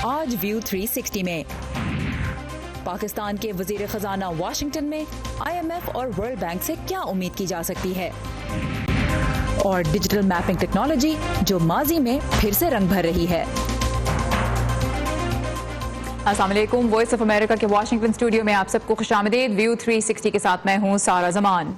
آج ویو 360 میں پاکستان کے وزیر خزانہ واشنگٹن میں IMF اور ورلڈ بینک سے کیا امید کی جا سکتی ہے، اور ڈیجیٹل میپنگ ٹیکنالوجی جو ماضی میں پھر سے رنگ بھر رہی ہے۔ السلام علیکم، وائس آف امریکہ کے واشنگٹن اسٹوڈیو میں آپ سب کو خوش آمدید۔ ویو 360 کے ساتھ میں ہوں سارا زمان۔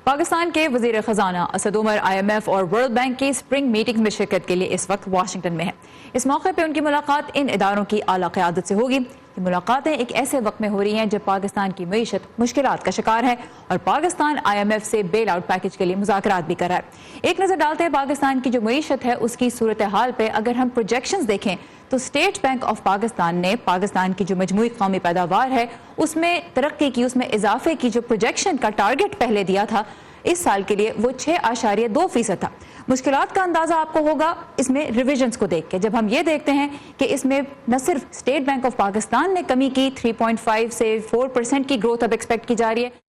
پاکستان کے وزیر خزانہ اسد عمر IMF اور ورلڈ بینک کی اسپرنگ میٹنگ میں شرکت کے لیے اس وقت واشنگٹن میں ہیں۔ اس موقع پہ ان کی ملاقات ان اداروں کی اعلیٰ قیادت سے ہوگی۔ یہ ملاقاتیں ایک ایسے وقت میں ہو رہی ہیں جب پاکستان کی معیشت مشکلات کا شکار ہے اور پاکستان IMF سے بیل آؤٹ پیکج کے لیے مذاکرات بھی کر رہا ہے۔ ایک نظر ڈالتے ہیں پاکستان کی جو معیشت ہے اس کی صورتحال پہ۔ اگر ہم پروجیکشنز دیکھیں تو اسٹیٹ بینک آف پاکستان نے پاکستان کی جو مجموعی قومی پیداوار ہے اس میں ترقی کی، اس میں اضافے کی جو پروجیکشن کا ٹارگٹ پہلے دیا تھا اس سال کے لیے وہ 6.2% تھا۔ مشکلات کا اندازہ آپ کو ہوگا اس میں ریویژنز کو دیکھ کے، جب ہم یہ دیکھتے ہیں کہ اس میں نہ صرف اسٹیٹ بینک آف پاکستان نے کمی کی، 3.5 سے 4% کی گروتھ اب ایکسپیکٹ کی جا رہی ہے،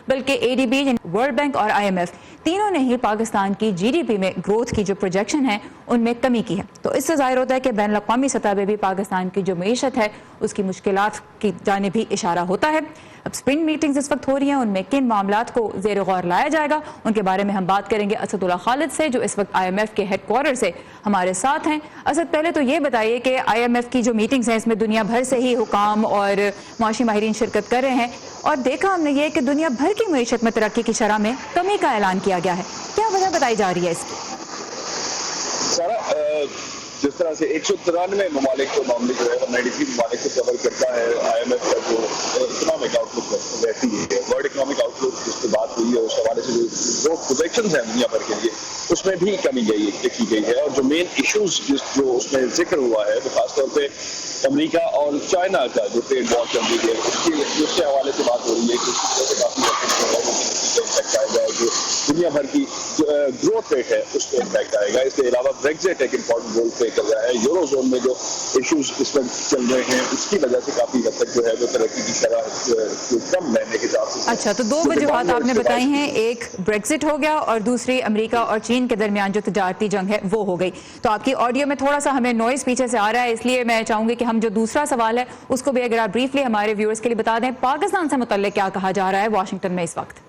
بلکہ ADB، ورلڈ بینک اور IMF تینوں نے ہی پاکستان کی GDP میں گروتھ کی جو پروجیکشن ہے ان میں کمی کی ہے۔ تو اس سے ظاہر ہوتا ہے کہ بین الاقوامی سطح پہ بھی پاکستان کی جو معیشت ہے اس کی مشکلات کی جانب بھی اشارہ ہوتا ہے۔ اب اسپرنگ میٹنگز اس وقت ہو رہی ہیں، ان میں کن معاملات کو زیر غور لایا جائے گا ان کے بارے میں ہم بات کریں گے اسد اللہ خالد سے، جو اس وقت IMF کے ہیڈ کوارٹر سے ہمارے ساتھ ہیں۔ اسد، پہلے تو یہ بتائیے کہ IMF کی جو میٹنگز ہیں اس میں دنیا بھر سے ہی حکام اور معاشی ماہرین شرکت کر رہے ہیں، اور دیکھا ہم نے یہ کہ دنیا بھر کی معیشت میں ترقی کی شرح میں کمی کا اعلان کیا گیا ہے، کیا وجہ بتائی جا رہی ہے اس کی؟ جس طرح سے 193 ممالک کو معاملے جو ہے 93 ممالک کو کور کرتا ہے IMF کا جو اکنامک آؤٹ لک رہتی ہے، ورلڈ اکنامک آؤٹ لک جس کی بات ہوئی ہے اس حوالے سے جو پروجیکشنز ہیں دنیا بھر کے لیے اس میں بھی کمی کی گئی ہے، اور جو مین ایشوز جو اس میں ذکر ہوا ہے وہ خاص طور پہ امریکہ اور چائنا کا جو ٹریڈ وار چل رہی ہے اس کے حوالے سے بات ہو رہی ہے کہ اس کی کافی امپیکٹ آئے گا، جو دنیا بھر کی گروتھ ریٹ ہے اس پہ امپیکٹ آئے گا۔ اس کے علاوہ بریگزٹ ایک امپورٹنٹ رول پلے کر رہا ہے۔ یورو زون میں جو ایشوز اس وقت چل رہے ہیں اس کی وجہ سے کافی حد تک جو ہے وہ ترقی کی شرح کم رہنے کے حساب سے۔ اچھا، تو دو وجوہات آپ نے بتائی ہیں، ایک بریگزٹ ہو گیا اور دوسری امریکہ اور چین کے درمیان جو تجارتی جنگ ہے وہ ہو گئی۔ تو آپ کی آڈیو میں تھوڑا سا ہمیں نوائز پیچھے سے آ رہا ہے، اس لیے میں چاہوں گی کہ ہم جو دوسرا سوال ہے اس کو بھی اگر آپ بریفلی ہمارے ویورز کے لیے بتا دیں، پاکستان سے متعلق کیا کہا جا رہا ہے واشنگٹن میں اس وقت؟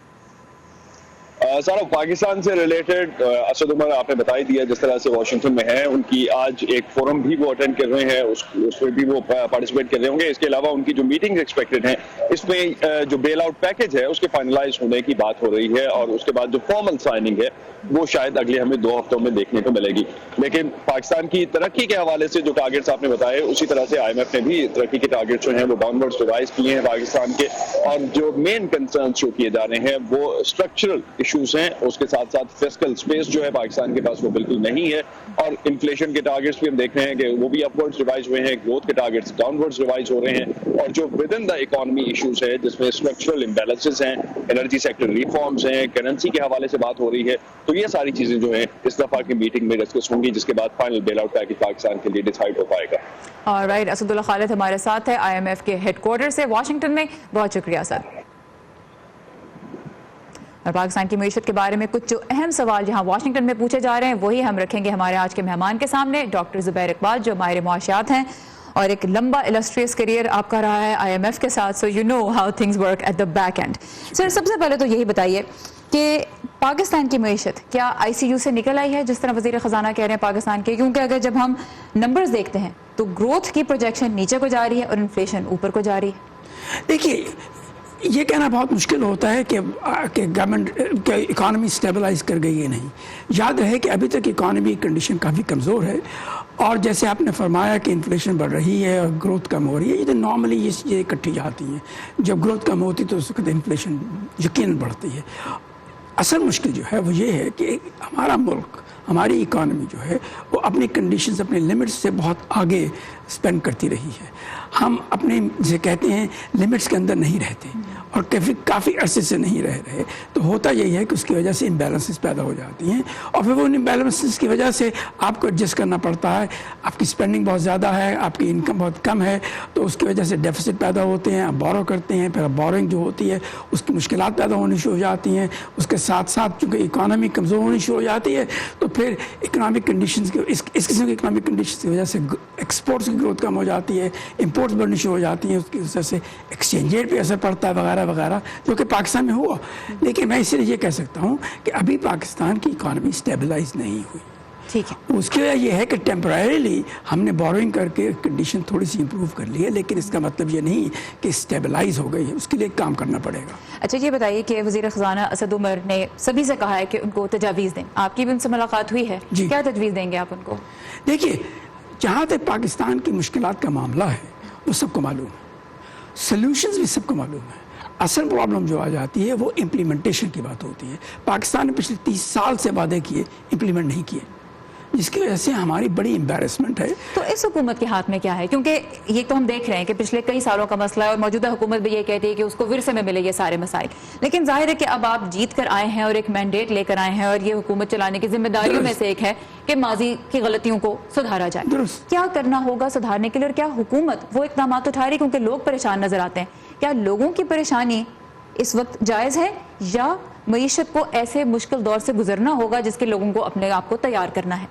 سارا پاکستان سے ریلیٹڈ اسد عمر آپ نے بتائی دیا جس طرح سے واشنگٹن میں ہیں، ان کی آج ایک فورم بھی وہ اٹینڈ کر رہے ہیں، اس میں بھی وہ پارٹیسپیٹ کر رہے ہوں گے۔ اس کے علاوہ ان کی جو میٹنگ ایکسپیکٹڈ ہیں اس میں جو بیل آؤٹ پیکج ہے اس کے فائنلائز ہونے کی بات ہو رہی ہے، اور اس کے بعد جو فارمل سائننگ ہے وہ شاید اگلے ہمیں 2 ہفتوں میں دیکھنے کو ملے گی۔ لیکن پاکستان کی ترقی کے حوالے سے جو ٹارگیٹس آپ نے بتائے اسی طرح سے IMF نے بھی ترقی کے ٹارگیٹس جو ہیں وہ ڈاؤن ورڈ ریوائز کیے ہیں پاکستان کے، اور جو مین کنسرنس جو کیے جا رہے ہیں وہ اسٹرکچرل ایشوز ہیں، اس کے ساتھ ساتھ فسکل اسپیس جو ہے پاکستان کے پاس وہ بالکل نہیں ہے، اور انفلیشن کے ٹارگیٹس بھی ہم دیکھ رہے ہیں کہ وہ بھی اپ ورڈ ریوائز ہوئے ہیں، گروتھ کے ٹارگیٹس ڈاؤن ورڈ ریوائز ہو رہے ہیں، اور جو with in the economy issues ہے جس میں اسٹرکچرل امبیلنسز ہیں، انرجی سیکٹر ریفارمز ہیں، کرنسی کے حوالے سے بات ہو رہی ہے۔ تو یہ ساری چیزیں جو ہیں اس دفعہ کی میٹنگ میں ڈسکس ہوں گی، جس کے بعد final bell out package Pakistan کے لیے ڈیسائیڈ ہو پائے گا۔ آلرائٹ، اسد اللہ خالد ہمارے ساتھ ہے IMF کے ہیڈ کوارٹر سے واشنگٹن میں، بہت شکریہ اسد۔ اور پاکستان کی معیشت کے بارے میں کچھ جو اہم سوال جہاں واشنگٹن میں پوچھے جا رہے ہیں وہی ہم رکھیں گے ہمارے آج کے مہمان کے سامنے، ڈاکٹر زبیر اقبال جو ماہر معاشیات ہیں، اور ایک لمبا السٹریس کریئر آپ کا رہا ہے IMF کے ساتھ، so you know how things work at the back end. Sir, سب سے پہلے تو یہی بتائیے کہ پاکستان کی معیشت کیا ICU سے نکل آئی ہے جس طرح وزیر خزانہ کہہ رہے ہیں پاکستان کے؟ کیونکہ اگر جب ہم نمبرز دیکھتے ہیں تو گروتھ کی پروجیکشن نیچے کو جا رہی ہے اور انفلیشن اوپر کو جا رہی ہے۔ دیکھیے، یہ کہنا بہت مشکل ہوتا ہے کہ گورنمنٹ کہ اکانومی سٹیبلائز کر گئی ہے، نہیں۔ یاد رہے کہ ابھی تک اکانومی کنڈیشن کافی کمزور ہے، اور جیسے آپ نے فرمایا کہ انفلیشن بڑھ رہی ہے اور گروتھ کم ہو رہی ہے، یہ تو نارملی یہ چیزیں اکٹھی جاتی ہیں۔ جب گروتھ کم ہوتی تو اس وقت انفلیشن یقیناً بڑھتی ہے۔ اصل مشکل جو ہے وہ یہ ہے کہ ہمارا ملک، ہماری اکانومی جو ہے وہ اپنی کنڈیشنز، اپنے لمٹس سے بہت آگے سپینڈ کرتی رہی ہے۔ ہم اپنے جسے کہتے ہیں لمٹس کے اندر نہیں رہتے، اور کافی عرصے سے نہیں رہ رہے، تو ہوتا یہی ہے کہ اس کی وجہ سے امبیلنسز پیدا ہو جاتی ہیں، اور پھر وہ ان امبیلنسز کی وجہ سے آپ کو ایڈجسٹ کرنا پڑتا ہے۔ آپ کی اسپینڈنگ بہت زیادہ ہے، آپ کی انکم بہت کم ہے، تو اس کی وجہ سے ڈیفیسٹ پیدا ہوتے ہیں، آپ بورو کرتے ہیں، پھر بورنگ جو ہوتی ہے اس کی مشکلات پیدا ہونی شروع ہو جاتی ہیں۔ اس کے ساتھ ساتھ چونکہ اکانومی کمزور ہونی شروع ہو جاتی ہے تو پھر اکنامک کنڈیشنز کی اس قسم کی اکنامک کنڈیشنز کی وجہ سے ایکسپورٹس کی گروتھ کم ہو جاتی ہے, امپورٹس بڑھنی شروع ہو جاتی ہیں, اس کی وجہ سے ایکسچینج ریٹ پہ اثر پڑتا ہے وغیرہ وغیرہ, جو کہ پاکستان میں ہوا. لیکن میں اس لیے یہ کہہ سکتا ہوں کہ ابھی پاکستان کی اکانومی اسٹیبلائز نہیں ہوئی. ٹھیک ہے, اس کی وجہ یہ ہے کہ ٹیمپرریلی ہم نے بوروئنگ کر کے کنڈیشن تھوڑی سی امپروو کر لی ہے, لیکن اس کا مطلب یہ نہیں کہ اسٹیبلائز ہو گئی ہے, اس کے لیے کام کرنا پڑے گا. اچھا یہ بتائیے کہ وزیر خزانہ اسد عمر نے سبھی سے کہا ہے کہ ان کو تجاویز دیں, آپ کی بھی ان سے ملاقات ہوئی ہے, کیا تجویز دیں گے آپ ان کو؟ دیکھیے, جہاں تک پاکستان کی مشکلات کا معاملہ ہے وہ سب کو معلوم ہے, سلوشنز بھی سب کو معلوم ہے. اصل پرابلم جو آ جاتی ہے وہ امپلیمنٹیشن کی بات ہوتی ہے. پاکستان نے پچھلے 30 سال سے وعدے کیے, امپلیمنٹ نہیں کیے, جس کی وجہ سے ہماری بڑی امبیرسمنٹ ہے. تو اس حکومت کے ہاتھ میں کیا ہے؟ کیونکہ یہ تو ہم دیکھ رہے ہیں کہ پچھلے کئی سالوں کا مسئلہ ہے اور موجودہ حکومت بھی یہ کہتی ہے کہ اس کو ورثے میں ملے یہ سارے مسائل, لیکن ظاہر ہے کہ اب آپ جیت کر آئے ہیں اور ایک مینڈیٹ لے کر آئے ہیں اور یہ حکومت چلانے کی ذمہ داریوں میں سے ایک ہے کہ ماضی کی غلطیوں کو سدھارا جائے. کیا کرنا ہوگا سدھارنے کے لیے, اور کیا حکومت وہ اقدامات اٹھا رہی, کیونکہ لوگ پریشان نظر آتے ہیں, کیا لوگوں کی پریشانی اس وقت جائز ہے یا معیشت کو ایسے مشکل دور سے گزرنا ہوگا جس کے لوگوں کو اپنے آپ کو تیار کرنا ہے؟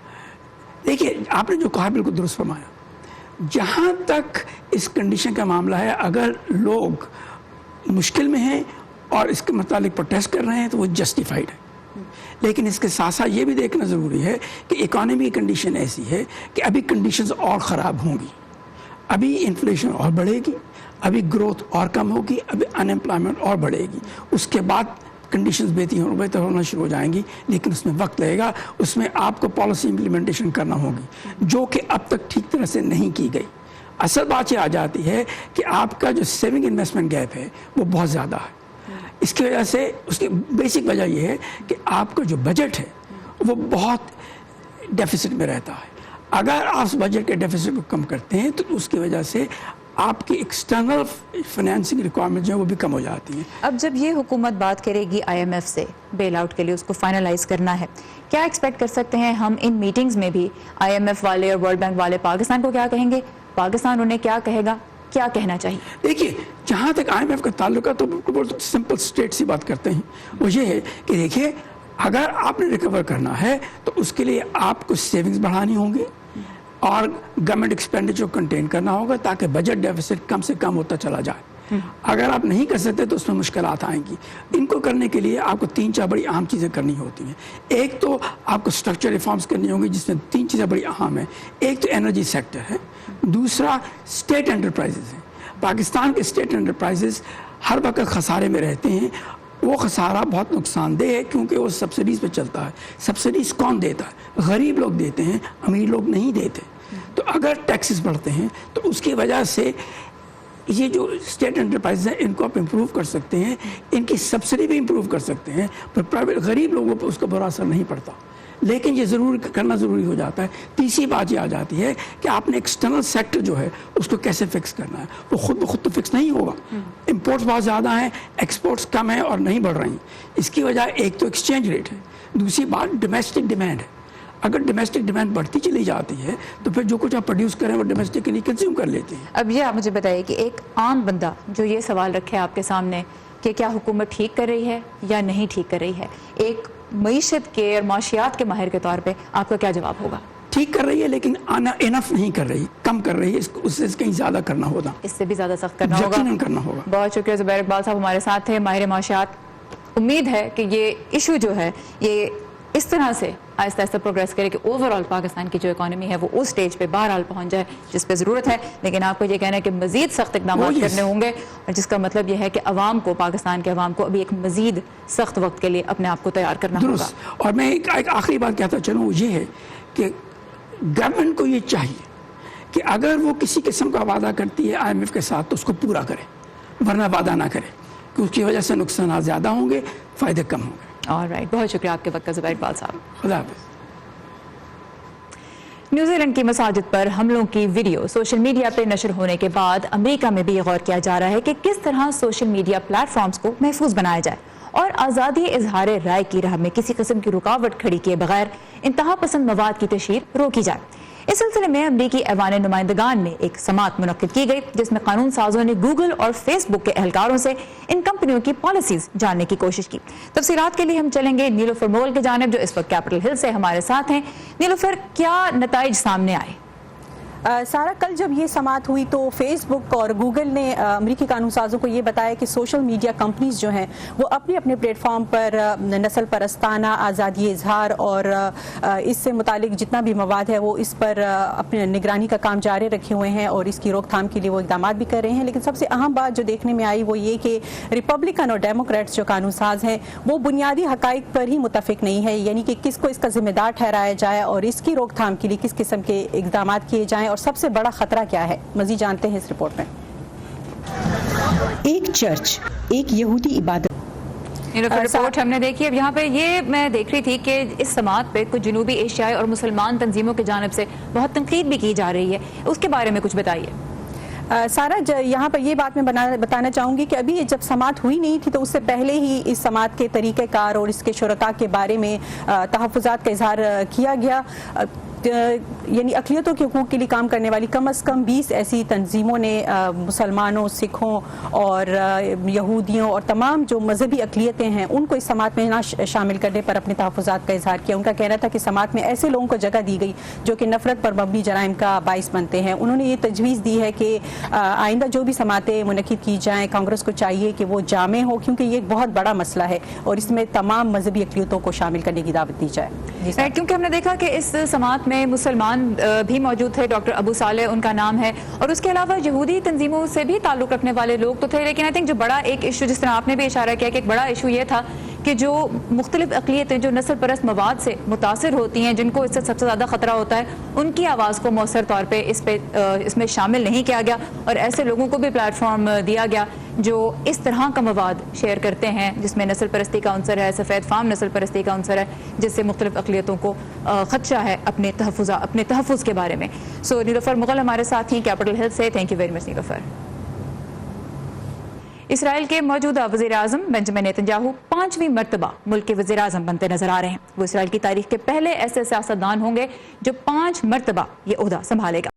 دیکھیے, آپ نے جو کہا بالکل درست فرمایا. جہاں تک اس کنڈیشن کا معاملہ ہے, اگر لوگ مشکل میں ہیں اور اس کے متعلق پروٹیسٹ کر رہے ہیں تو وہ جسٹیفائڈ ہے. لیکن اس کے ساتھ ساتھ یہ بھی دیکھنا ضروری ہے کہ اکانومی کی کنڈیشن ایسی ہے کہ ابھی کنڈیشنز اور خراب ہوں گی, ابھی انفلیشن اور بڑھے گی, ابھی گروتھ اور کم ہوگی, ابھی ان ایمپلائمنٹ اور بڑھے گی. اس کے بعد کنڈیشنز بہتر ہونا شروع ہو جائیں گی, لیکن اس میں وقت لگے گا. اس میں آپ کو پالیسی امپلیمنٹیشن کرنا ہوگی جو کہ اب تک ٹھیک طرح سے نہیں کی گئی. اصل بات یہ آ جاتی ہے کہ آپ کا جو سیونگ انویسٹمنٹ گیپ ہے وہ بہت زیادہ ہے. اس کی وجہ سے اس کی بیسک وجہ یہ ہے کہ آپ کا جو بجٹ ہے وہ بہت ڈیفیسٹ میں رہتا ہے. اگر آپ اس بجٹ کے ڈیفیسٹ کو کم کرتے ہیں تو اس کی وجہ سے آپ کی ایکسٹرنل فائنینسنگ ریکوائرمنٹ جو ہے وہ بھی کم ہو جاتی ہیں. اب جب یہ حکومت بات کرے گی آئی ایم ایف سے بیل آؤٹ کے لیے, اس کو فائنلائز کرنا ہے, کیا ایکسپیکٹ کر سکتے ہیں ہم ان میٹنگز میں بھی آئی ایم ایف والے اور ورلڈ بینک والے پاکستان کو کیا کہیں گے, پاکستان انہیں کیا کہے گا, کیا کہنا چاہیے؟ دیکھیے, جہاں تک آئی ایم ایف کا تعلق ہے تو بہت سمپل اسٹیٹ سی بات کرتے ہیں. وہ یہ ہے کہ دیکھیے, اگر آپ نے ریکور کرنا ہے تو اس کے لیے آپ کو سیونگز بڑھانی ہوں گی اور گورنمنٹ ایکسپینڈیچر کنٹین کرنا ہوگا تاکہ بجٹ ڈیفیسٹ کم سے کم ہوتا چلا جائے. اگر آپ نہیں کر سکتے تو اس میں مشکلات آئیں گی. ان کو کرنے کے لیے آپ کو 3-4 بڑی اہم چیزیں کرنی ہوتی ہیں. ایک تو آپ کو اسٹرکچر ریفارمز کرنی ہوں گی جس میں 3 چیزیں بڑی اہم ہیں. ایک تو انرجی سیکٹر ہے, دوسرا اسٹیٹ انٹرپرائزز ہیں. پاکستان کے اسٹیٹ انٹرپرائزز ہر وقت خسارے میں رہتے ہیں. وہ خسارہ بہت نقصان دہ ہے کیونکہ وہ سبسڈیز پہ چلتا ہے. سبسڈیز کون دیتا ہے؟ غریب لوگ دیتے ہیں, امیر لوگ نہیں دیتے. تو اگر ٹیکسز بڑھتے ہیں تو اس کی وجہ سے یہ جو اسٹیٹ انٹرپرائز ہیں ان کو آپ امپروو کر سکتے ہیں, ان کی سبسڈی بھی امپروو کر سکتے ہیں, پر پرائیویٹ غریب لوگوں پر اس کا برا اثر نہیں پڑتا. لیکن یہ ضرور کرنا ضروری ہو جاتا ہے. تیسری بات یہ آ جاتی ہے کہ آپ نے ایکسٹرنل سیکٹر جو ہے اس کو کیسے فکس کرنا ہے. وہ خود بخود تو فکس نہیں ہوگا. امپورٹس بہت زیادہ ہیں, ایکسپورٹس کم ہیں اور نہیں بڑھ رہی. اس کی وجہ ایک تو ایکسچینج ریٹ ہے, دوسری بات ڈومیسٹک ڈیمانڈ ہے. اگر ڈومیسٹک ڈیمانڈ بڑھتی چلی جاتی ہے تو پھر جو کچھ آپ پروڈیوس کریں وہ ڈومیسٹکلی کنزیوم کر لیتے ہیں. اب یہ آپ مجھے بتائیے کہ ایک عام بندہ جو یہ سوال رکھے آپ کے سامنے کہ کیا حکومت ٹھیک کر رہی ہے یا نہیں ٹھیک کر رہی ہے, ایک معیشت کے اور معاشیات کے ماہر کے طور پہ آپ کا کیا جواب ہوگا؟ ٹھیک کر رہی ہے لیکن انف نہیں کر رہی, کم کر رہی ہے. اس سے کہیں زیادہ کرنا ہوگا, اس سے بھی زیادہ سخت کرنا ہوگا. یقیناً کرنا ہوگا. بہت شکریہ. زبیر اقبال صاحب ہمارے ساتھ تھے, ماہر معاشیات. امید ہے کہ یہ ایشو جو ہے یہ اس طرح سے آہستہ آہستہ پروگریس کرے کہ اوورآل پاکستان کی جو اکانومی ہے وہ اس سٹیج پہ بہرحال پہنچ جائے جس پہ ضرورت ہے. لیکن آپ کو یہ کہنا ہے کہ مزید سخت اقدامات کرنے ہوں گے, اور جس کا مطلب یہ ہے کہ عوام کو, پاکستان کے عوام کو ابھی ایک مزید سخت وقت کے لیے اپنے آپ کو تیار کرنا ہوگا. اور میں ایک آخری بات کہتا چلوں, وہ یہ ہے کہ گورنمنٹ کو یہ چاہیے کہ اگر وہ کسی قسم کا وعدہ کرتی ہے آئی ایم ایف کے ساتھ تو اس کو پورا کرے, ورنہ وعدہ نہ کرے, کہ اس کی وجہ سے نقصانات زیادہ ہوں گے, فائدے کم ہوں گے. آلرائٹ, بہت شکریہ آپ کے وقت کا زبیر اقبال صاحب. خدا حافظ. نیوزی لینڈ کی مساجد پر حملوں کی ویڈیو سوشل میڈیا پہ نشر ہونے کے بعد امریکہ میں بھی غور کیا جا رہا ہے کہ کس طرح سوشل میڈیا پلیٹ فارمز کو محفوظ بنایا جائے اور آزادی اظہار رائے کی راہ میں کسی قسم کی رکاوٹ کھڑی کیے بغیر انتہا پسند مواد کی تشہیر روکی جائے. اس سلسلے میں امریکی ایوان نمائندگان میں ایک سماعت منعقد کی گئی جس میں قانون سازوں نے گوگل اور فیس بک کے اہلکاروں سے ان کمپنیوں کی پالیسیز جاننے کی کوشش کی۔ تفصیلات کے لیے ہم چلیں گے نیلوفر مغل کی جانب جو اس وقت کیپٹل ہل سے ہمارے ساتھ ہیں۔ نیلوفر، کیا نتائج سامنے آئے؟ سارا، کل جب یہ سماعت ہوئی تو فیس بک اور گوگل نے امریکی قانون سازوں کو یہ بتایا کہ سوشل میڈیا کمپنیز جو ہیں وہ اپنے اپنے پلیٹ فارم پر نسل پرستانہ، آزادی اظہار اور اس سے متعلق جتنا بھی مواد ہے وہ اس پر اپنے نگرانی کا کام جاری رکھے ہوئے ہیں اور اس کی روک تھام کے لیے وہ اقدامات بھی کر رہے ہیں۔ لیکن سب سے اہم بات جو دیکھنے میں آئی وہ یہ کہ ریپبلکن اور ڈیموکریٹس جو قانون ساز ہیں وہ بنیادی حقائق پر ہی متفق نہیں ہے، یعنی کہ کس کو اس کا ذمہ دار ٹھہرایا جائے اور اس کی روک تھام کے لیے کس قسم کے اقدامات کیے جائیں، اور سب سے بڑا خطرہ کیا ہے، مزید جانتے ہیں اس رپورٹ میں۔ ایک چرچ، ایک یہودی عبادت رپورٹ ہم نے دیکھی۔ اب یہاں پہ یہ میں دیکھ رہی تھی کہ اس سماعت پہ کچھ جنوبی ایشیائی اور مسلمان تنظیموں کی جانب سے بہت تنقید بھی کی جا رہی ہے، اس کے بارے میں کچھ بتائیے۔ سارا، یہاں پر یہ بات میں بتانا چاہوں گی کہ ابھی جب سماعت ہوئی نہیں تھی تو اس سے پہلے ہی اس سماعت کے طریقہ کار اور اس کے شرکاء کے بارے میں تحفظات کا اظہار کیا گیا۔ یعنی اقلیتوں کے حقوق کے لیے کام کرنے والی کم از کم 20 ایسی تنظیموں نے مسلمانوں، سکھوں اور یہودیوں اور تمام جو مذہبی اقلیتیں ہیں ان کو اس سماعت میں نہ شامل کرنے پر اپنے تحفظات کا اظہار کیا۔ ان کا کہنا تھا کہ سماعت میں ایسے لوگوں کو جگہ دی گئی جو کہ نفرت پر مبنی جرائم کا باعث بنتے ہیں۔ انہوں نے یہ تجویز دی ہے کہ آئندہ جو بھی سماعتیں منعقد کی جائیں کانگریس کو چاہیے کہ وہ جامع ہو، کیونکہ یہ ایک بہت بڑا مسئلہ ہے اور اس میں تمام مذہبی اقلیتوں کو شامل کرنے کی دعوت دی جائے۔ کیونکہ ہم نے دیکھا کہ اس سماعت میں مسلمان بھی موجود تھے، ڈاکٹر ابو صالح ان کا نام ہے، اور اس کے علاوہ یہودی تنظیموں سے بھی تعلق رکھنے والے لوگ تو تھے، لیکن آئی تھنک جو بڑا ایک ایشو جس طرح آپ نے بھی اشارہ کیا کہ ایک بڑا ایشو یہ تھا کہ جو مختلف اقلیتیں جو نسل پرست مواد سے متاثر ہوتی ہیں، جن کو اس سے سب سے زیادہ خطرہ ہوتا ہے، ان کی آواز کو مؤثر طور پہ اس میں شامل نہیں کیا گیا اور ایسے لوگوں کو بھی پلیٹ فارم دیا گیا جو اس طرح کا مواد شیئر کرتے ہیں جس میں نسل پرستی کا عنصر ہے، سفید فام نسل پرستی کا عنصر ہے، جس سے مختلف اقلیتوں کو خدشہ ہے اپنے تحفظ کے بارے میں۔ سو نیلوفر مغل ہمارے ساتھ ہیں کیپٹل ہل سے۔ تھینک یو ویری مچ نیلوفر۔ اسرائیل کے موجودہ وزیر اعظم بنجمن نیتنیاہو 5ویں مرتبہ ملک کے وزیر اعظم بنتے نظر آ رہے ہیں۔ وہ اسرائیل کی تاریخ کے پہلے ایسے سیاستدان ہوں گے جو 5 مرتبہ یہ عہدہ سنبھالے گا۔